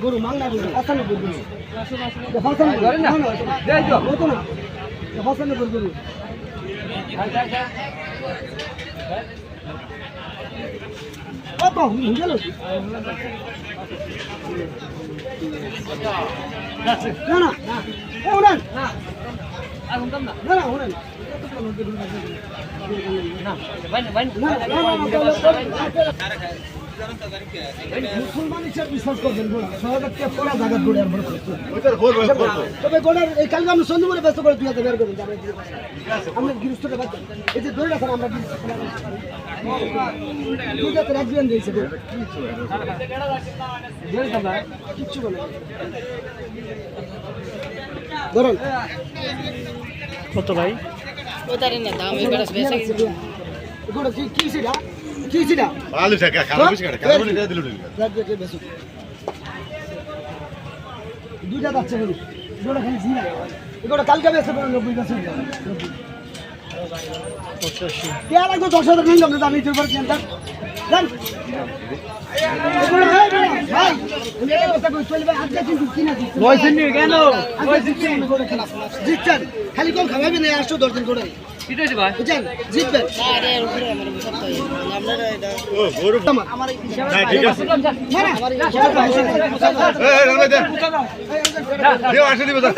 গরু মাংনা গরু আসানো গরু গরু কত গেল না না ওড়ান না আগুন কম না না ওড়ান না বাইন বাইন মুসলমান হিসেবে বিশ্বাস করবেন সহজে পড়া জায়গা গড়ে আর বড় তবে গড়ার এই কালকে আমরা সন্ধে করে ব্যস্ত করে তুই বের করবেন আমরা গৃহস্থটা বাদ এই যে ধরে রাখেন আমরা একজন দিয়েছে কিচ্ছু বলে ধরুন কত ভাই ওটারে না দাম এবারে বেশি এগুলো কি সেটা কি সেটা ভালো টাকা খারাপ বেশি কাটা খারাপ টাকা দিল দুইটা যাচ্ছে বলি এগুলো খালি জিরা এগুলো কালকে বেসে পড়ে 90 বছর 85 কে লাগবে 10,000 নিলাম না আমি তোর কিনতাম জান এগুলো ভাই উনি এই কথা কই চলবে আজকে কিন্তু কিনা দিচ্ছে বয়সের নিয়ে কেন জিতছেন খালি কোন খাওয়াবে না 810 দিন করে কি হইছে ভাই বুঝছেন জিতবেন আরে উপরে আমার সব তো আমরা এটা ও গরু আমার না ঠিক আছে না এই রামে দে দেও আসে দিবে যা